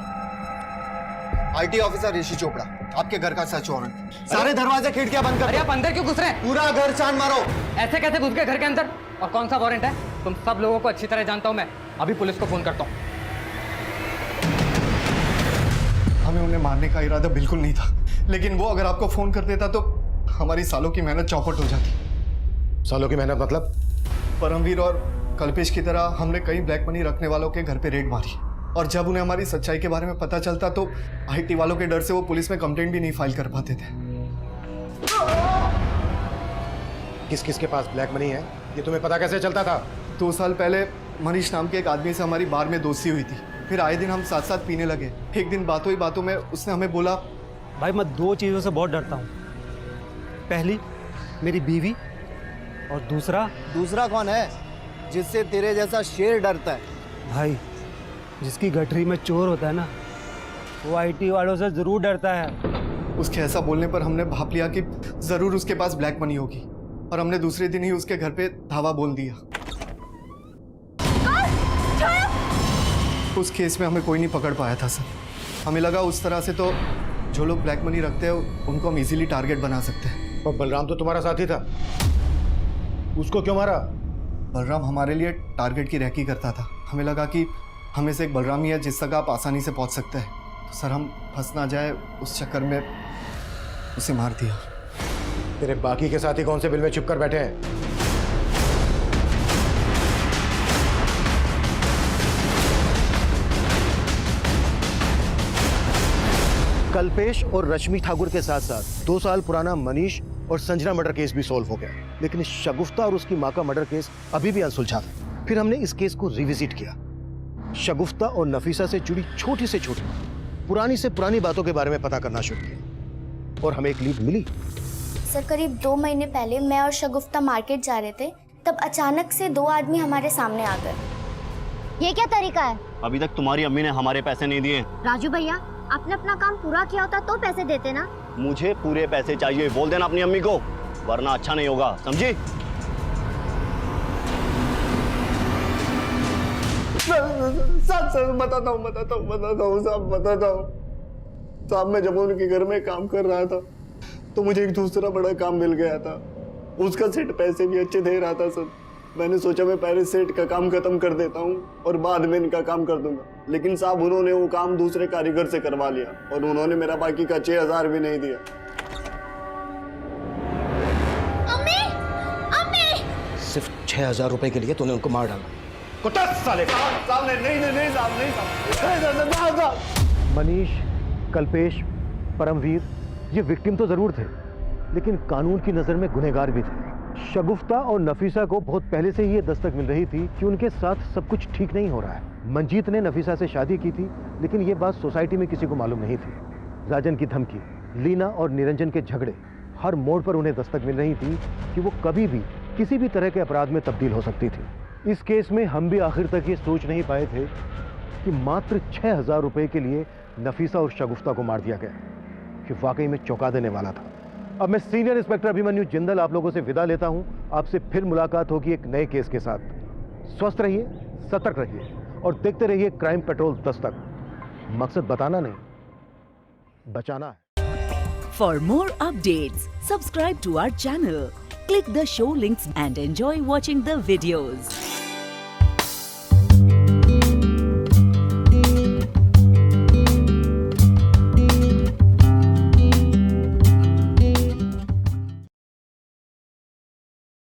Speaker 12: आईटी ऑफिसर ऋषि चोपड़ा, आपके घर का सर्च वारंट। सारे दरवाजे खिड़कियां बंद कर।
Speaker 9: अरे आप अंदर क्यों घुस रहे हैं?
Speaker 12: पूरा घर छान मारो।
Speaker 9: ऐसे कैसे घुस गए घर के अंदर? और कौन सा वारंट है? तुम सब लोगों को अच्छी तरह जानता हूं मैं। अभी पुलिस को फोन करता हूं।
Speaker 12: हमें उन्हें मारने का इरादा बिल्कुल नहीं था, लेकिन वो अगर आपको फोन कर देता तो हमारी सालों की मेहनत चौपट हो जाती।
Speaker 4: सालों की मेहनत मतलब?
Speaker 12: परमवीर और कल्पेश की तरह हमने कई ब्लैक मनी रखने वालों के घर पे रेड मारी, और जब उन्हें हमारी सच्चाई के बारे में पता चलता तो आईटी वालों के डर से वो पुलिस में कंप्लेंट भी नहीं फाइल कर पाते थे।
Speaker 4: किस किस के पास ब्लैक मनी है ये तुम्हें पता कैसे चलता था?
Speaker 12: 2 साल पहले मनीष नाम के एक आदमी से हमारी बार में दोस्ती हुई थी, फिर आए दिन हम साथ साथ पीने लगे। एक दिन बातों ही बातों में उसने हमें बोला,
Speaker 2: भाई मैं 2 चीज़ों से बहुत डरता हूँ। पहली मेरी बीवी, और दूसरा
Speaker 17: कौन है जिससे तेरे जैसा शेर डरता है?
Speaker 2: भाई जिसकी गठरी में चोर होता है ना, वो आईटी वालों से जरूर डरता है।
Speaker 12: उसके ऐसा बोलने पर हमने भाप लिया कि जरूर उसके पास ब्लैक मनी होगी, और हमने दूसरे दिन ही उसके घर पे धावा बोल दिया। उस केस में हमें कोई नहीं पकड़ पाया था सर। हमें लगा उस तरह से तो जो लोग ब्लैक मनी रखते हैं उनको हम इजीली टारगेट बना सकते हैं।
Speaker 4: और बलराम तो तुम्हारा साथी था, उसको क्यों मारा?
Speaker 12: बलराम हमारे लिए टारगेट की रैकी करता था। हमें लगा कि हमें से एक बलराम ही है जिस तक आप आसानी से पहुंच सकते हैं, तो सर हम फंस ना जाए उस चक्कर में उसे मार दिया।
Speaker 4: तेरे बाकी के साथी कौन से बिल में चुप कर बैठे हैं? कल्पेश और रश्मि ठाकुर के साथ साथ 2 साल पुराना मनीष और संजना मर्डर केस भी सॉल्व हो गया, लेकिन इस शगुफ्ता और उसकी मां का मर्डर केस अभी भी अनसुलझा था। फिर हमने इस केस को रिविजिट किया। शगुफ्ता और नफीसा से जुड़ी छोटी से छोटी, पुरानी से पुरानी बातों के बारे में पता करना शुरू किया और हमें एक लीड मिली।
Speaker 5: सर, करीब 2 महीने पहले मैं और शगुफ्ता मार्केट जा रहे थे, तब अचानक से 2 आदमी हमारे सामने आ गए। ये क्या तरीका है?
Speaker 18: अभी तक तुम्हारी अम्मी ने हमारे पैसे नहीं दिए।
Speaker 5: राजू भैया, आपने अपना काम पूरा किया होता तो पैसे देते ना।
Speaker 18: मुझे पूरे पैसे चाहिए, बोल देना अपनी अम्मी को, वरना अच्छा नहीं होगा, समझी?
Speaker 17: सर बताता हूँ साहब, मैं जब उनके घर में काम कर रहा था तो मुझे एक दूसरा बड़ा काम मिल गया था। उसका सेठ पैसे भी अच्छे दे रहा था सर। मैंने सोचा मैं पहले सेठ का काम खत्म कर देता हूँ और बाद में इनका काम कर दूंगा, लेकिन साहब उन्होंने वो काम दूसरे कारीगर से करवा लिया और उन्होंने मेरा बाकी का 6000 भी नहीं दिया।
Speaker 5: अम्मी, अम्मी!
Speaker 13: सिर्फ 6000 रुपए के लिए तूने उनको मार डाला।
Speaker 4: मनीष, कल्पेश, परमवीर ये विक्टिम तो जरूर थे, लेकिन कानून की नजर में गुनहगार भी थे। शगुफ्ता और नफीसा को बहुत पहले से ही ये दस्तक मिल रही थी कि उनके साथ सब कुछ ठीक नहीं हो रहा है। मंजीत ने नफीसा से शादी की थी, लेकिन ये बात सोसाइटी में किसी को मालूम नहीं थी। राजन की धमकी, लीना और निरंजन के झगड़े, हर मोड़ पर उन्हें दस्तक मिल रही थी कि वो कभी भी किसी भी तरह के अपराध में तब्दील हो सकती थी। इस केस में हम भी आखिर तक ये सोच नहीं पाए थे कि मात्र 6000 रुपए के लिए नफीसा और शगुफ्ता को मार दिया गया, कि वाकई में चौंका देने वाला था। अब मैं सीनियर इंस्पेक्टर अभिमन्यु जिंदल आप लोगों से विदा लेता हूं। आपसे फिर मुलाकात होगी एक नए केस के साथ। स्वस्थ रहिए, सतर्क रहिए और देखते रहिए क्राइम पेट्रोल दस्तक। मकसद बताना नहीं, बचाना है।
Speaker 1: For more updates, subscribe to our channel, click the show links and enjoy watching the videos.